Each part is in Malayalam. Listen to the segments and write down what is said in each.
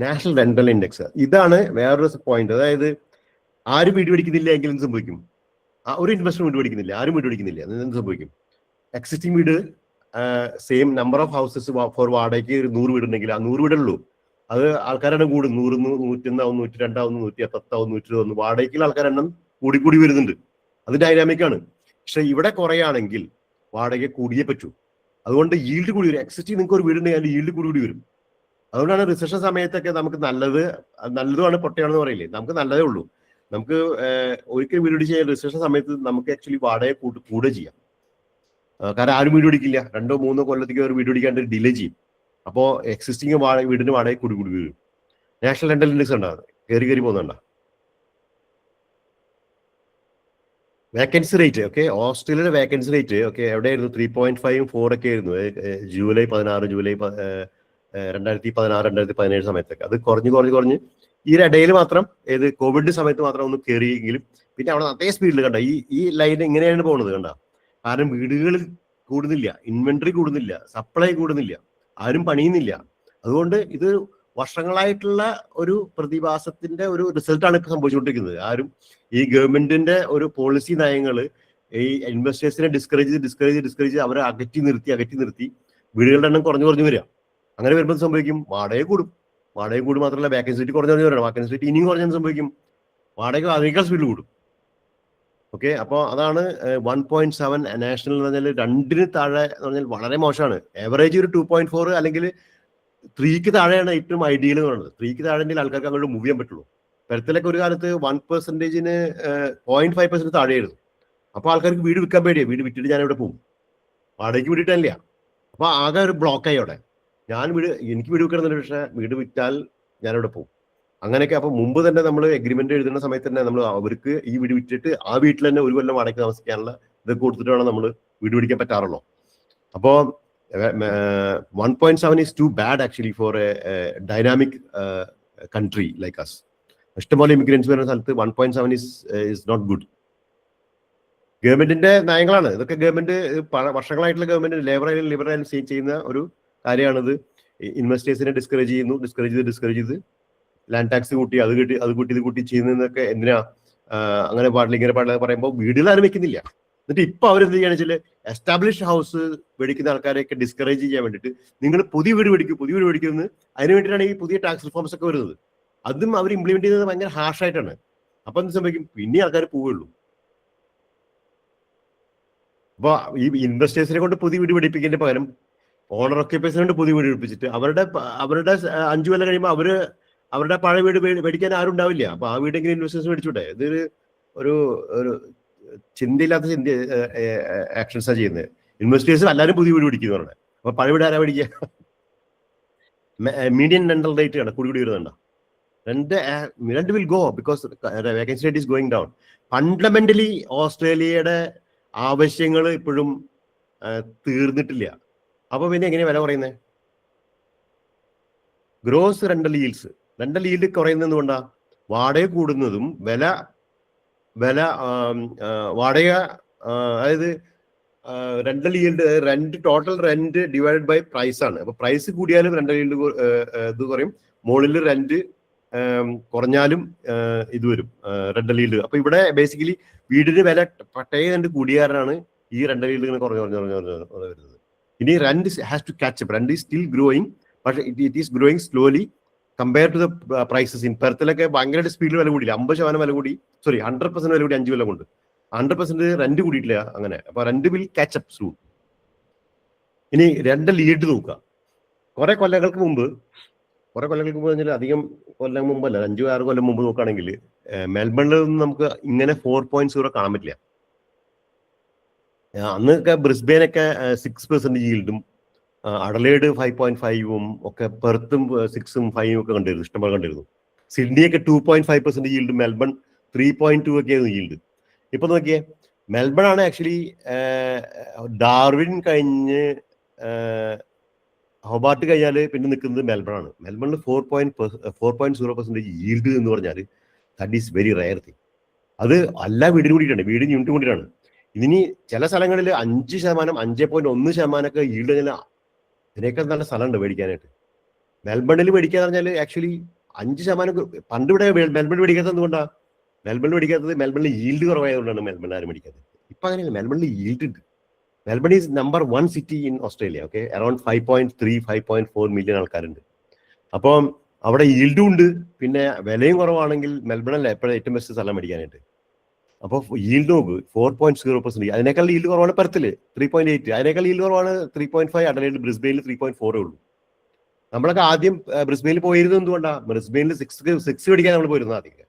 National rental index. ഇതാണ് വേറൊരു പോയിന്റ്. അതായത് ആരും വീട് പിടിക്കുന്നില്ല എങ്കിൽ എന്ത് സംഭവിക്കും? ഒരു ഇൻവെസ്റ്റർ വീട് പിടിക്കുന്നില്ല, ആരും വീട് പിടിക്കുന്നില്ല, എന്ത് സംഭവിക്കും? എക്സിസ്റ്റിംഗ് വീട് same number of houses for വാടകയ്ക്ക് 100 വീടുണ്ടെങ്കിൽ ആ 100 വീടുള്ളൂ. അത് ആൾക്കാരുടെ കൂടും, 100, 101, 102, 110, 120. വാടകയ്ക്കുള്ള ആൾക്കാരുടെ എണ്ണം കൂടി വരുന്നുണ്ട്. അത് ഡൈനാമിക്കാണ്. പക്ഷെ ഇവിടെ കുറയാണെങ്കിൽ വാടക കൂടിയേ പറ്റൂ. അതുകൊണ്ട് ഈൽഡ് കൂടി വരും. എക്സിസ്റ്റിംഗ് നിങ്ങൾക്ക് ഒരു വീടുണ്ടെങ്കിൽ അതിൽ ഈൽഡ് കൂടി വരും. അതുകൊണ്ടാണ് റിസഷൻ സമയത്തൊക്കെ നമുക്ക് നല്ലതുമാണ് പൊട്ടയാണെന്ന് പറയില്ലേ, നമുക്ക് നല്ലതേ ഉള്ളൂ. നമുക്ക് ഒരിക്കലും വീട് ചെയ്യാൻ റിസഷൻ സമയത്ത് നമുക്ക് ആക്ച്വലി വാടക കൂടെ ചെയ്യാം. കാരണം ആരും വീട് പിടിക്കില്ല, 2-3 കൊല്ലത്തേക്ക് ഒരു വീട് പിടിക്കാണ്ട് ഡിലേ ചെയ്യും. അപ്പോൾ എക്സിസ്റ്റിംഗ് വീടിന് വാടക കൂടി വരും. നാഷണൽ റെന്റൽ ഇൻഡെക്സ് ഉണ്ടാകുന്നത് കയറി പോകുന്നുണ്ടോ? വേക്കൻസി റേറ്റ് ഓക്കെ, ഓസ്ട്രേലിയയുടെ വേക്കൻസി റേറ്റ് ഓക്കെ എവിടെയായിരുന്നു? 3.5, 4 ഒക്കെ ആയിരുന്നു ജൂലൈ 16, ജൂലൈ 2016, 2017 സമയത്തൊക്കെ. അത് കുറഞ്ഞ് ഈ ഇടയിൽ മാത്രം കോവിഡ് സമയത്ത് മാത്രം ഒന്ന് കയറിയെങ്കിലും പിന്നെ അവിടെ അതേ സ്പീഡിൽ കണ്ട ഈ ലൈൻ ഇങ്ങനെയാണ് പോകുന്നത് കണ്ട. കാരണം വീടുകൾ കൂടുന്നില്ല, ഇൻവെന്ററി കൂടുന്നില്ല, സപ്ലൈ കൂടുന്നില്ല, ആരും പണിയുന്നില്ല. അതുകൊണ്ട് ഇത് വർഷങ്ങളായിട്ടുള്ള ഒരു പ്രതിഭാസത്തിന്റെ ഒരു റിസൾട്ടാണ് ഇപ്പൊ സംഭവിച്ചുകൊണ്ടിരിക്കുന്നത്. ആരും ഈ ഗവൺമെന്റിന്റെ ഒരു പോളിസി നയങ്ങൾ ഈ ഇൻവെസ്റ്റേഴ്സിനെ ഡിസ്കറേജ് അവരെ അകറ്റി നിർത്തി വീടുകളുടെ എണ്ണം കുറഞ്ഞു വരിക. അങ്ങനെ വരുമ്പോൾ സംഭവിക്കും, വാടക കൂടും മാത്രമല്ല വേക്കൻസി റേറ്റ് കുറഞ്ഞു വരണം. വേക്കൻസി റേറ്റ് ഇനിയും കുറഞ്ഞാൽ സംഭവിക്കും, വാടക അതിനേക്കാൾ സ്പീഡിൽ കൂടും. ഓക്കെ, അപ്പോൾ അതാണ് 1.7 നാഷണൽ എന്ന് പറഞ്ഞാൽ 2-ന് താഴെ എന്ന് പറഞ്ഞാൽ വളരെ മോശമാണ്. ആവറേജ് ഒരു 2.4 അല്ലെങ്കിൽ 3-ക്ക് താഴെയാണ് ഏറ്റവും ഐഡിയൽ എന്ന് പറയുന്നത്. 3-ക്ക് താഴെ ആൾക്കാർക്ക് അങ്ങോട്ട് മൂവ് ചെയ്യാൻ പറ്റുള്ളൂ. പെരത്തിലൊക്കെ ഒരു കാലത്ത് 1%-ന് 0.5% താഴെയായിരുന്നു. അപ്പോൾ ആൾക്കാർക്ക് വീട് വിൽക്കാൻ പേടിയാണ്. വീട് വിറ്റിട്ട് ഞാൻ എവിടെ പോകും? വാടകയ്ക്ക് വിട്ടിട്ടില്ല. അപ്പോൾ ആകെ ഒരു ബ്ലോക്കായി അവിടെ. എനിക്ക് വീട് വിൽക്കണമെന്നുണ്ട്, പക്ഷേ വീട് വിറ്റാൽ ഞാനെവിടെ പോകും? അങ്ങനെയൊക്കെ. അപ്പൊ മുമ്പ് തന്നെ നമ്മൾ എഗ്രിമെന്റ് എഴുതുന്ന സമയത്ത് തന്നെ നമ്മൾ അവർക്ക് ഈ വീട് വിറ്റിട്ട് ആ വീട്ടിൽ തന്നെ ഒരു കൊല്ലം വാടകയ്ക്ക് താമസിക്കാനുള്ള ഇതൊക്കെ കൊടുത്തിട്ട് വേണം നമ്മൾ വീട് പിടിക്കാൻ പറ്റാറുള്ളൂ. അപ്പോ 1.7 is too bad actually for a dynamic country like us. ഇഷ്ടംപോലെ ഇമിഗ്രൻസ് വരുന്ന സ്ഥലത്ത് 1.7 is not good. ഗവൺമെന്റിന്റെ നയങ്ങളാണ് ഇതൊക്കെ. ഗവൺമെന്റ് വർഷങ്ങളായിട്ടുള്ള ഗവൺമെന്റ് ലിബറൽ ചെയ്യുന്ന ഒരു കാര്യമാണിത്. ഇൻവെസ്റ്റേഴ്സിനെ ഡിസ്കറേജ് ചെയ്ത് ലാൻഡ് ടാക്സ് കൂട്ടി ഇത് കൂട്ടി ചെയ്യുന്നതൊക്കെ എന്തിനാ? അങ്ങനെ പാടില്ല ഇങ്ങനെ പാടില്ല പറയുമ്പോൾ വീടുകൾ ആരും വെക്കുന്നില്ല. എന്നിട്ട് ഇപ്പൊ അവരെന്ത് ചെയ്യാന്ന് വെച്ചാൽ എസ്റ്റാബ്ലിഷ് ഹൗസ് മേടിക്കുന്ന ആൾക്കാരെയൊക്കെ ഡിസ്കറേജ് ചെയ്യാൻ വേണ്ടിയിട്ട് നിങ്ങൾ പുതിയ വീട് മേടിക്കുമെന്ന് അതിന് വേണ്ടിയിട്ടാണ് ഈ പുതിയ ടാക്സ് റിഫോംസ് ഒക്കെ വരുന്നത്. അതും അവർ ഇംപ്ലിമെന്റ് ചെയ്യുന്നത് ഭയങ്കര ഹാർഷായിട്ടാണ്. അപ്പൊ എന്ത് സംഭവിക്കും? പിന്നെ ആൾക്കാർ പോവുള്ളൂ. അപ്പൊ ഈ ഇൻവെസ്റ്റേഴ്സിനെ കൊണ്ട് പുതിയ വീട് പിടിപ്പിക്കുന്നതിന് പകരം ഓണർ ഓക്യുപ്പേഴ്സിനെ കൊണ്ട് പുതിയ വീട് പിടിപ്പിച്ചിട്ട് അവരുടെ 5 കൊല്ലം കഴിയുമ്പോൾ അവരുടെ പഴയ വീട് മേടിക്കാൻ ആരും ഉണ്ടാവില്ല. അപ്പൊ ആ വീടെങ്കിലും ഇൻവെസ്റ്റേഴ്സ് മേടിച്ചോട്ടെ. ഇതൊരു ഒരു ചിന്തയില്ലാത്ത ആക്ഷൻസാണ് ചെയ്യുന്നത്. ഇൻവെസ്റ്റേഴ്സ് എല്ലാവരും പുതിയ വീട് പിടിക്കുന്നവരുടെ. അപ്പൊ പഴയ വീട് ആരാ മേടിക്കുക? മീഡിയൻ റെന്റൽ റേറ്റ് ആണ് കൂടി വരുന്നുണ്ടോ? rent will go because the vacancy rate is going down. Fundamentally ഓസ്ട്രേലിയയുടെ ആവശ്യങ്ങൾ ഇപ്പോഴും തീർന്നിട്ടില്ല. അപ്പൊ പിന്നെ എങ്ങനെയാ വില കുറയുന്നത്? ഗ്രോസ് റെന്റൽ ഈൽഡ് കുറയുന്നത് കൊണ്ടാ? വാടക കൂടുന്നതും വാടക അതായത് rental yield total rent divided by price ആണ്. അപ്പൊ പ്രൈസ് കൂടിയാലും റെന്റൽ ഈൽഡ് ഇത് കുറയും, മുകളിൽ റെന്റ് കുറഞ്ഞാലും ഇത് വരും റെന്റൽ ഈൽഡ്. അപ്പൊ ഇവിടെ ബേസിക്കലി വീടിന് വില പട്ടയെ കണ്ട് കൂടിയാറാണ് ഈ റെന്റൽ ഈൽഡ് ഇങ്ങനെ കുറഞ്ഞു വരുന്നത്. ഇനി rent has to catch up. Rent is still growing, പക്ഷെ it is growing slowly compare to the prices. In പെർത്തിലൊക്കെ ഭയങ്കര സ്പീഡിൽ വില കൂടിയില്ല. 50% വില കൂടി, 100% വില കൂടി 5 കൊല്ലം കൊണ്ട്. 100% റെന്റ് കൂടിയിട്ടില്ല അങ്ങനെ. അപ്പൊ rent will catch up soon. ഇനി റെന്റൽ ഈൽഡ് നോക്കുക. കുറെ കൊല്ലങ്ങൾക്ക് മുമ്പ് പറഞ്ഞാൽ അധികം കൊല്ലം മുമ്പല്ല, 5-6 കൊല്ലം മുമ്പ് നോക്കുകയാണെങ്കിൽ മെൽബണിൽ നിന്ന് നമുക്ക് ഇങ്ങനെ 4.0 കാണാൻ പറ്റില്ല. അന്നൊക്കെ ബ്രിസ്ബെയിനൊക്കെ 6% ഈൽഡും, അഡലേഡ് 5.5 ഒക്കെ, പെർത്തും 6ഉം 5ഉം ഒക്കെ കണ്ടിരുന്നു, ഇഷ്ടംപോലെ കണ്ടിരുന്നു. സിഡ്നിയൊക്കെ 2.5% ഈൽഡും, മെൽബൺ 3.2 ഒക്കെ ആയിരുന്നു ഈൽഡ്. ഇപ്പൊ നോക്കിയേ, മെൽബൺ ആണ് ആക്ച്വലി ഡാർവിൻ കഴിഞ്ഞ് ഹൊബാർട്ട് കഴിഞ്ഞാൽ പിന്നെ നിൽക്കുന്നത് മെൽബൺ ആണ്. മെൽബണിൽ 4.0% ഈൽഡ് എന്ന് പറഞ്ഞാൽ that is very rare thing. അത് എല്ലാ വീടിനും കൂടിയിട്ടാണ്, വീടിന് യൂണിറ്റ് കൂടിയിട്ടാണ്. ഇതിനി ചില സ്ഥലങ്ങളിൽ 5%, 5.1% ഈൽഡ് കഴിഞ്ഞാൽ ഇതിനേക്കാൾ നല്ല സ്ഥലമുണ്ട് മേടിക്കാനായിട്ട്. മെൽബണിൽ മേടിക്കാന്ന് പറഞ്ഞാൽ ആക്ച്വലി 5% പണ്ട് ഇവിടെ മെൽബൺ മേടിക്കാത്തത് എന്തുകൊണ്ടാണ്? മെൽബണിൽ മേടിക്കാത്തത് മെൽബണിൽ ഈൽഡ് കുറവായതുകൊണ്ടാണ് മെൽബൺ ആരും മേടിക്കാത്തത്. ഇപ്പൊ അങ്ങനെയല്ല, മെൽബണിൽ ഈൽഡ് ഉണ്ട്. Melbourne is number 1 city in Australia. Okay, around 5.3-5.4 million ആൾക്കാരുണ്ട്. അപ്പം അവിടെ ഈൽഡും ഉണ്ട്, പിന്നെ വിലയും കുറവാണെങ്കിൽ മെൽബണല്ല എപ്പോഴും ഏറ്റവും ബെസ്റ്റ് സ്ഥലം മേടിക്കാനായിട്ട്. അപ്പോൾ ഈൽഡ് നോക്ക് 4.0%. അതിനേക്കാൾ ഈൽഡ് കുറവാണ് പെർത്തില് 3.8. അതിനേക്കാൾ ഈൽഡ് കുറവാണ് 3.5. അഡലൈഡ് ബ്രിസ്ബെയിനിൽ 3.4 ഉള്ളൂ. നമ്മളൊക്കെ ആദ്യം ബ്രിസ്ബെയിനിൽ പോയിരുന്നത് എന്തുകൊണ്ടാണ്? ബ്രിസ്ബെയിനിൽ 6 മേടിക്കാൻ നമ്മൾ പോയിരുന്നത് ആദ്യം.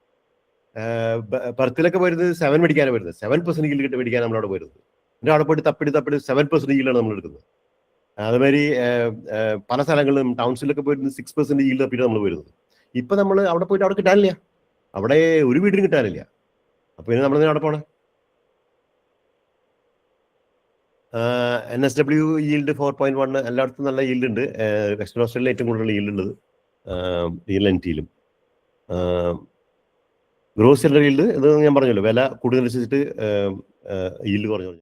പെർത്തിലൊക്കെ പോയിരുന്നത് 7 മേടിക്കാനാണ് വരുന്നത്. 7% ഈൽഡ് മേടിക്കാൻ നമ്മളവിടെ പോയിരുന്നത്. എന്നിട്ട് അവിടെ പോയിട്ട് തപ്പിട്ട് 7% ഈൽഡാണ് നമ്മൾ എടുക്കുന്നത്. അതുമാതിരി പല സ്ഥലങ്ങളിലും ടൗൺസിലൊക്കെ പോയിട്ട് 6% ഈൽഡ് തപ്പിട്ട് നമ്മൾ വരുന്നത്. ഇപ്പൊ നമ്മൾ അവിടെ പോയിട്ട് അവിടെ കിട്ടാനില്ല, അവിടെ ഒരു വീടിനും കിട്ടാനില്ല. അപ്പൊ ഇനി നമ്മൾ അവിടെ പോണേ. NSW yield 4.1. എല്ലായിടത്തും നല്ല ഈൽഡ് ഉണ്ട്. വെസ്റ്റേൺ ഓസ്ട്രേലിയയിൽ ഏറ്റവും കൂടുതൽ ഈൽഡ് ഉള്ളത് ELNT-യിലും. ഗ്രോസ് സെല്ലർ ഈൽഡ് ഇത് ഞാൻ പറഞ്ഞല്ലോ, വില കൂടുതൽ അനുസരിച്ചിട്ട് ഈൽഡ് കുറഞ്ഞു.